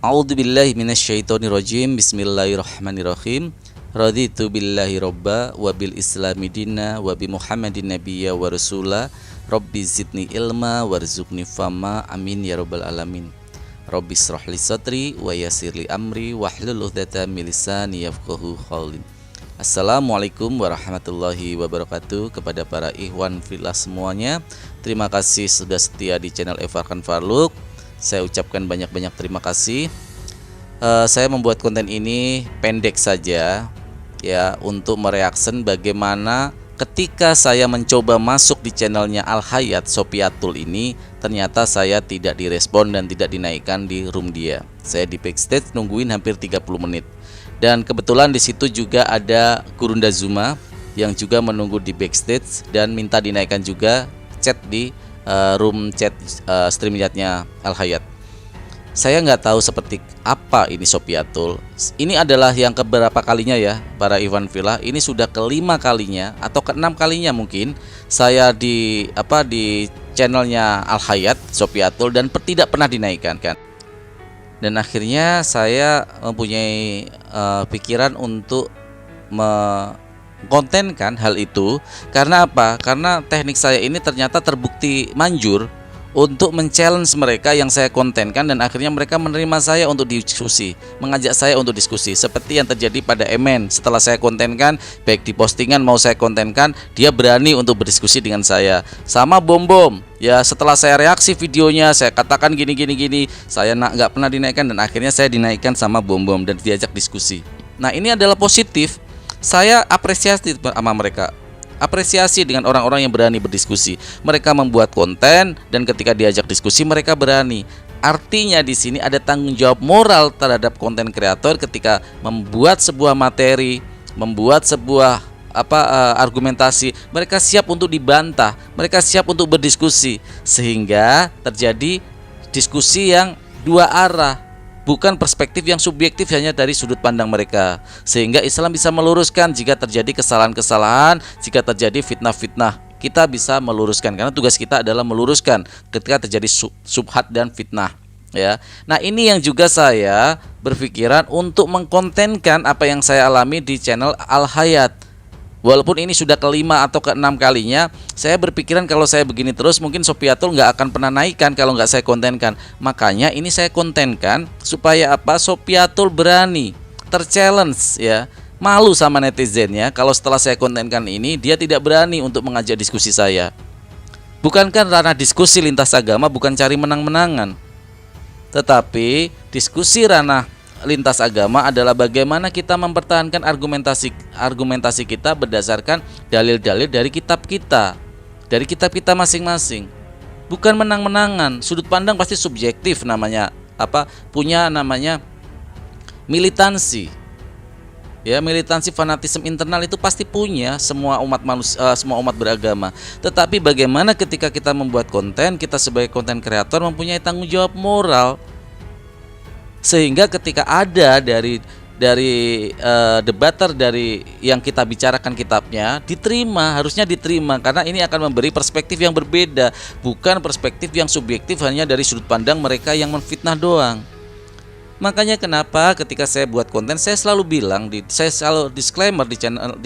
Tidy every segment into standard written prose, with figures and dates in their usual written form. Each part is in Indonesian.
A'udzubillahi minasyaitonirrajim. Bismillahirrahmanirrahim. Raditu billahi robba wa bil islami dina wa bi Muhammadin nabiyya wa rasula. Rabbi zidni ilma warzuqni fama. Amin ya rabbal alamin. Rabbi shrah li sadri wa yassir li amri wahlul 'uqdatam min lisani yafqahu qawli. Assalamualaikum warahmatullahi wabarakatuh. Kepada para ikhwan fillah semuanya, terima kasih sudah setia di channel Evarkan Farluk. Saya ucapkan banyak-banyak terima kasih. Saya membuat konten ini pendek saja ya, untuk mereaction bagaimana ketika saya mencoba masuk di channelnya Al Hayat Sopiatul ini, ternyata saya tidak direspon dan tidak dinaikkan di room dia. Saya di backstage nungguin hampir 30 menit. Dan kebetulan di situ juga ada Gurunda Zuma yang juga menunggu di backstage dan minta dinaikkan juga chat di room chat stream chatnya Al Hayat. Saya nggak tahu seperti apa ini Sopiatul. Ini adalah yang keberapa kalinya ya para Iwan Villa. Ini sudah kelima kalinya atau keenam kalinya mungkin saya di channelnya Al Hayat Sopiatul dan tidak pernah dinaikkan kan. Dan akhirnya saya mempunyai pikiran untuk mengkontenkan hal itu. Karena apa? Karena teknik saya ini ternyata terbukti manjur untuk men-challenge mereka yang saya kontenkan, dan akhirnya mereka menerima saya untuk diskusi, mengajak saya untuk diskusi. Seperti yang terjadi pada Emen, setelah saya kontenkan, baik di postingan mau saya kontenkan, dia berani untuk berdiskusi dengan saya. Sama Bom Bom, ya setelah saya reaksi videonya, saya katakan gini, saya nggak pernah dinaikkan, dan akhirnya saya dinaikkan sama Bom Bom dan diajak diskusi. Nah ini adalah positif, saya apresiasi sama mereka. Apresiasi dengan orang-orang yang berani berdiskusi. Mereka membuat konten dan ketika diajak diskusi mereka berani. Artinya di sini ada tanggung jawab moral terhadap konten kreator ketika membuat sebuah materi, membuat sebuah argumentasi, mereka siap untuk dibantah, mereka siap untuk berdiskusi sehingga terjadi diskusi yang dua arah. Bukan perspektif yang subjektif hanya dari sudut pandang mereka. Sehingga Islam bisa meluruskan jika terjadi kesalahan-kesalahan, jika terjadi fitnah-fitnah. Kita bisa meluruskan karena tugas kita adalah meluruskan ketika terjadi subhat dan fitnah ya. Nah, ini yang juga saya berpikiran untuk mengkontenkan apa yang saya alami di channel Al Hayat. Walaupun ini sudah kelima atau keenam kalinya, saya berpikiran kalau saya begini terus mungkin Sopiatul nggak akan pernah naikkan kalau nggak saya kontenkan. Makanya ini saya kontenkan supaya Sopiatul berani terchallenge ya, malu sama netizennya kalau setelah saya kontenkan ini dia tidak berani untuk mengajak diskusi saya. Bukankah ranah diskusi lintas agama bukan cari menang-menangan, tetapi diskusi ranah lintas agama adalah bagaimana kita mempertahankan argumentasi kita berdasarkan dalil-dalil dari kitab kita masing-masing. Bukan menang-menangan. Sudut pandang pasti subjektif, namanya punya namanya militansi. Ya, militansi fanatisme internal itu pasti punya semua umat manusia, semua umat beragama. Tetapi bagaimana ketika kita membuat konten, kita sebagai konten kreator mempunyai tanggung jawab moral. Sehingga ketika ada dari debater dari yang kita bicarakan kitabnya harusnya diterima karena ini akan memberi perspektif yang berbeda, bukan perspektif yang subjektif hanya dari sudut pandang mereka yang menfitnah doang. Makanya kenapa ketika saya buat konten saya selalu bilang, saya selalu disclaimer di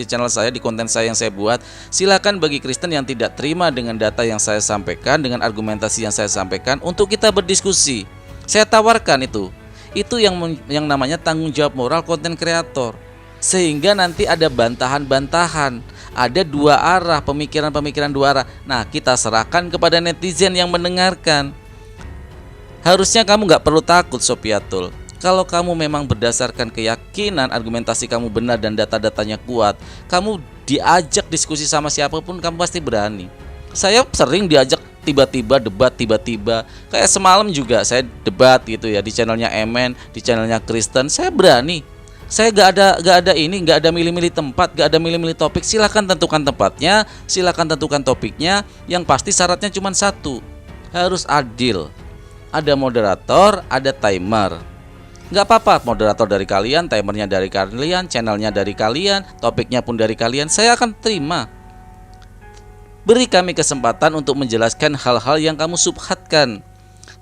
channel saya, di konten saya yang saya buat, silakan bagi Kristen yang tidak terima dengan data yang saya sampaikan, dengan argumentasi yang saya sampaikan, untuk kita berdiskusi. Saya tawarkan itu yang namanya tanggung jawab moral konten kreator. Sehingga nanti ada bantahan-bantahan, ada dua arah, pemikiran-pemikiran dua arah. Nah, kita serahkan kepada netizen yang mendengarkan. Harusnya kamu gak perlu takut Sopiatul. Kalau kamu memang berdasarkan keyakinan, argumentasi kamu benar dan data-datanya kuat, kamu diajak diskusi sama siapapun kamu pasti berani. Saya sering diajak tiba-tiba debat, kayak semalam juga saya debat gitu ya di channelnya Emen, di channelnya Kristen. Saya berani. Saya gak ada milih-milih tempat, gak ada milih-milih topik. Silakan tentukan tempatnya, silakan tentukan topiknya. Yang pasti syaratnya cuma satu, harus adil. Ada moderator, ada timer. Gak apa-apa moderator dari kalian, timernya dari kalian, channelnya dari kalian, topiknya pun dari kalian. Saya akan terima. Beri kami kesempatan untuk menjelaskan hal-hal yang kamu subhatkan.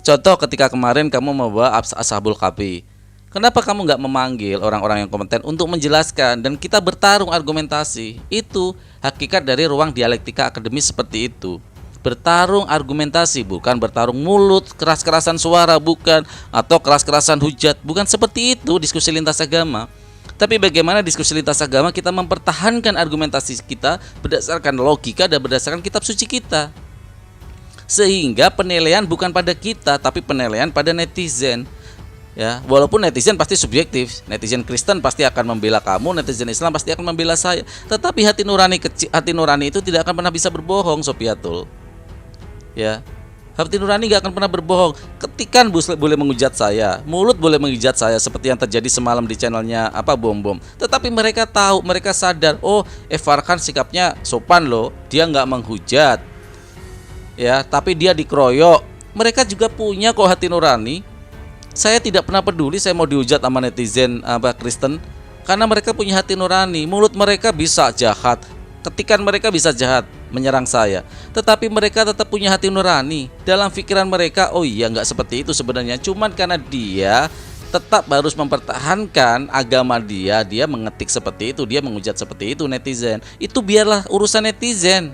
Contoh ketika kemarin kamu membawa Ashabul Kahfi, kenapa kamu nggak memanggil orang-orang yang kompeten untuk menjelaskan dan kita bertarung argumentasi? Itu hakikat dari ruang dialektika akademis seperti itu. Bertarung argumentasi, bukan bertarung mulut, keras-kerasan suara, bukan, atau keras-kerasan hujat, bukan seperti itu diskusi lintas agama. Tapi bagaimana diskusi lintas agama kita mempertahankan argumentasi kita berdasarkan logika dan berdasarkan kitab suci kita. Sehingga penilaian bukan pada kita, tapi penilaian pada netizen. Ya, walaupun netizen pasti subjektif. Netizen Kristen pasti akan membela kamu, netizen Islam pasti akan membela saya. Tetapi hati nurani kecil, hati nurani itu tidak akan pernah bisa berbohong, Sopiatul. Ya, hati nurani gak akan pernah berbohong. Ketikan boleh menghujat saya, mulut boleh menghujat saya seperti yang terjadi semalam di channelnya Bom. Tetapi mereka tahu, mereka sadar, oh, Farhan sikapnya sopan loh, dia nggak menghujat. Ya, tapi dia dikeroyok. Mereka juga punya kok hati nurani. Saya tidak pernah peduli saya mau dihujat sama netizen Kristen, karena mereka punya hati nurani. Mulut mereka bisa jahat, ketikan mereka bisa jahat menyerang saya, tetapi mereka tetap punya hati nurani. Dalam pikiran mereka, oh iya, nggak seperti itu sebenarnya. Cuman karena dia tetap harus mempertahankan agama dia mengetik seperti itu, dia menghujat seperti itu netizen. Itu biarlah urusan netizen.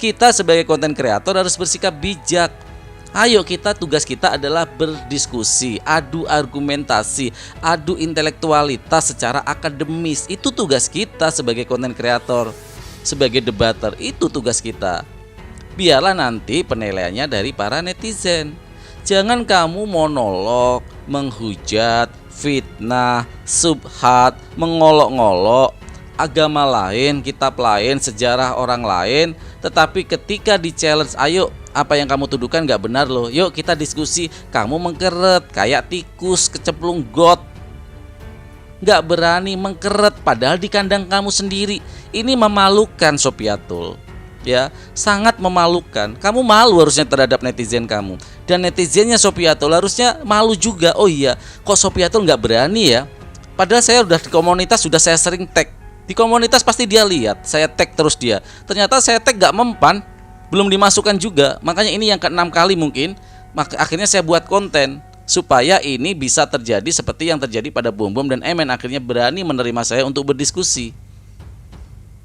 Kita sebagai konten kreator harus bersikap bijak. Ayo, tugas kita adalah berdiskusi, adu argumentasi, adu intelektualitas secara akademis. Itu tugas kita sebagai konten kreator, sebagai debater. Itu tugas kita. Biarlah nanti penilaiannya dari para netizen. Jangan kamu monolog, menghujat, fitnah, subhat, mengolok-ngolok agama lain, kitab lain, sejarah orang lain. Tetapi ketika di challenge, ayo, apa yang kamu tuduhkan gak benar loh, yuk kita diskusi. Kamu mengkeret kayak tikus kecemplung got, gak berani mengkeret padahal di kandang kamu sendiri. Ini memalukan, Sopiatul. Ya, sangat memalukan. Kamu malu harusnya terhadap netizen kamu. Dan netizennya Sopiatul harusnya malu juga. Oh iya, kok Sopiatul gak berani ya? Padahal saya udah di komunitas, sudah saya sering tag. Di komunitas pasti dia lihat, saya tag terus dia. Ternyata saya tag gak mempan, belum dimasukkan juga. Makanya ini yang ke-6 kali mungkin. Maka akhirnya saya buat konten supaya ini bisa terjadi seperti yang terjadi pada Bom dan Emen. Akhirnya berani menerima saya untuk berdiskusi.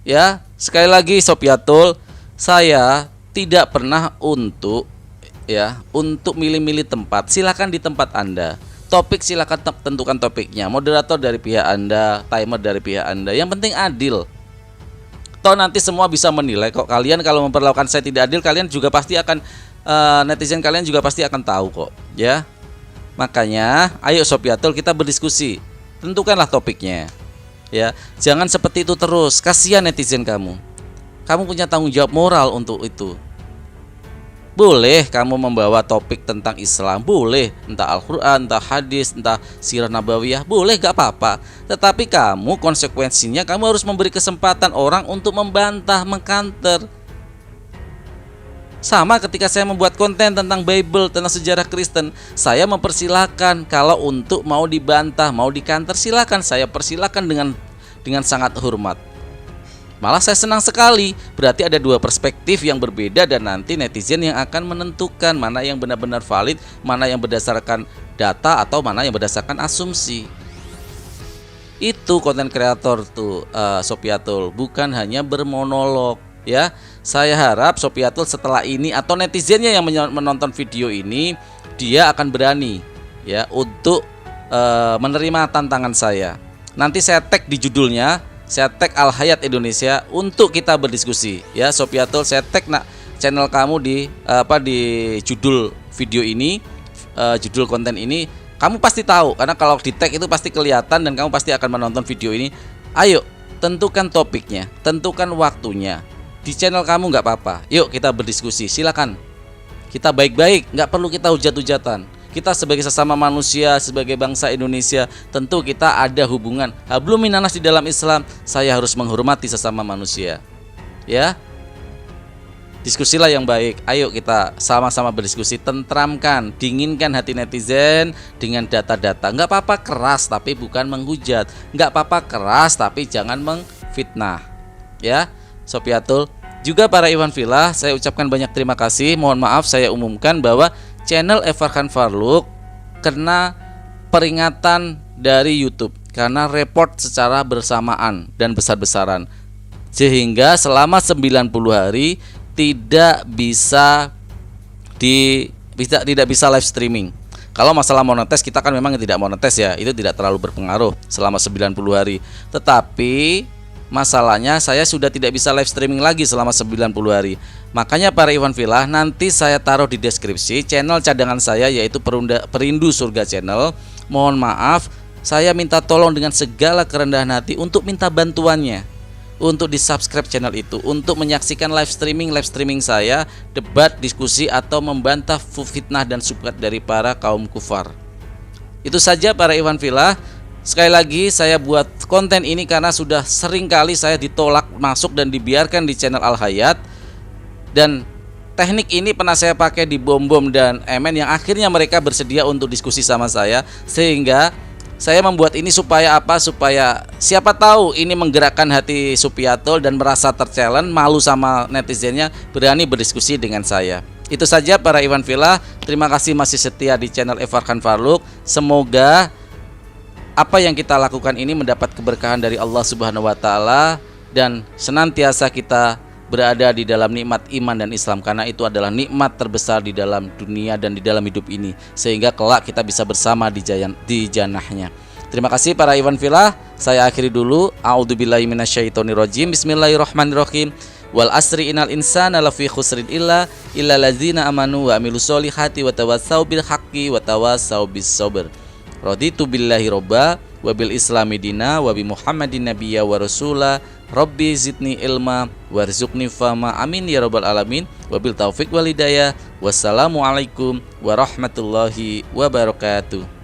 Ya, sekali lagi Sopiatul, saya tidak pernah untuk milih-milih tempat. Silakan di tempat Anda. Topik silakan tentukan topiknya. Moderator dari pihak Anda, timer dari pihak Anda. Yang penting adil. Toh nanti semua bisa menilai kok. Kalian kalau memperlakukan saya tidak adil, kalian juga pasti akan netizen kalian juga pasti akan tahu kok, ya. Makanya, ayo Sopiatul kita berdiskusi. Tentukanlah topiknya. Ya, jangan seperti itu terus. Kasihan netizen kamu. Kamu punya tanggung jawab moral untuk itu. Boleh kamu membawa topik tentang Islam, boleh, entah Al-Quran, entah hadis, entah sirah nabawiyah, boleh, gak apa-apa. Tetapi kamu konsekuensinya kamu harus memberi kesempatan orang untuk membantah, mengkanter. Sama ketika saya membuat konten tentang Bible, tentang sejarah Kristen, saya mempersilahkan kalau untuk mau dibantah, mau dikanter, silakan, saya persilakan dengan sangat hormat. Malah saya senang sekali, berarti ada dua perspektif yang berbeda dan nanti netizen yang akan menentukan mana yang benar-benar valid, mana yang berdasarkan data atau mana yang berdasarkan asumsi. Itu konten kreator tuh, Sopiatul, bukan hanya bermonolog, ya. Saya harap Sopiatul setelah ini atau netizennya yang menonton video ini, dia akan berani ya untuk menerima tantangan saya. Nanti saya tag di judulnya, saya tag Al Hayat Indonesia untuk kita berdiskusi ya. Sopiatul, saya tag channel kamu di judul video ini, judul konten ini. Kamu pasti tahu karena kalau di tag itu pasti kelihatan dan kamu pasti akan menonton video ini. Ayo tentukan topiknya, tentukan waktunya. Di channel kamu nggak apa-apa. Yuk kita berdiskusi, silakan. Kita baik-baik, nggak perlu kita hujat-hujatan. Kita sebagai sesama manusia, sebagai bangsa Indonesia, tentu kita ada hubungan hablum minanas di dalam Islam. Saya harus menghormati sesama manusia. Ya. Diskusilah yang baik. Ayo kita sama-sama berdiskusi, tentramkan, dinginkan hati netizen dengan data-data. Nggak apa-apa keras tapi bukan menghujat. Nggak apa-apa keras tapi jangan mengfitnah. Ya, Sopiatul. Juga para Iwan Villa, saya ucapkan banyak terima kasih. Mohon maaf saya umumkan bahwa channel Farhan Farluk kena peringatan dari YouTube karena report secara bersamaan dan besar-besaran, sehingga selama 90 hari tidak bisa live streaming. Kalau masalah monetis, kita kan memang tidak monetis ya, itu tidak terlalu berpengaruh selama 90 hari. Tetapi masalahnya saya sudah tidak bisa live streaming lagi selama 90 hari. Makanya para Ikhwan Fillah, nanti saya taruh di deskripsi channel cadangan saya, yaitu Perindu Surga Channel. Mohon maaf, saya minta tolong dengan segala kerendahan hati untuk minta bantuannya untuk di subscribe channel itu, untuk menyaksikan live streaming saya, debat, diskusi, atau membantah fitnah dan syubhat dari para kaum kufar. Itu saja para Ikhwan Fillah. Sekali lagi, saya buat konten ini karena sudah sering kali saya ditolak masuk dan dibiarkan di channel Al Hayat, dan teknik ini pernah saya pakai di Bom dan Emen, yang akhirnya mereka bersedia untuk diskusi sama saya, sehingga saya membuat ini supaya apa? Supaya siapa tahu ini menggerakkan hati Supiatul dan merasa terchallenge, malu sama netizennya, berani berdiskusi dengan saya. Itu saja para Ikhwan Fillah. Terima kasih masih setia di channel Farhan Farluk. Semoga apa yang kita lakukan ini mendapat keberkahan dari Allah Subhanahu wa taala, dan senantiasa kita berada di dalam nikmat iman dan Islam, karena itu adalah nikmat terbesar di dalam dunia dan di dalam hidup ini, sehingga kelak kita bisa bersama di janahnya. Terima kasih para Ikhwan Fillah. Saya akhiri dulu. A'udzubillahi minasyaitonirrajim. Bismillahirrahmanirrahim. Wal asri innal insana lafi khusrin illa ladzina amanu wa amilus solihati wa tawassau bil haqqi wa tawassau bis sabr. Raditu billahi robba wa bil islami dina wa bi Muhammadin nabiyya wa rasula. Rabbi zidni ilma warzuqni fama, amin ya rabbal alamin. Wabil taufik wal hidayah. Wassalamualaikum warahmatullahi wabarakatuh.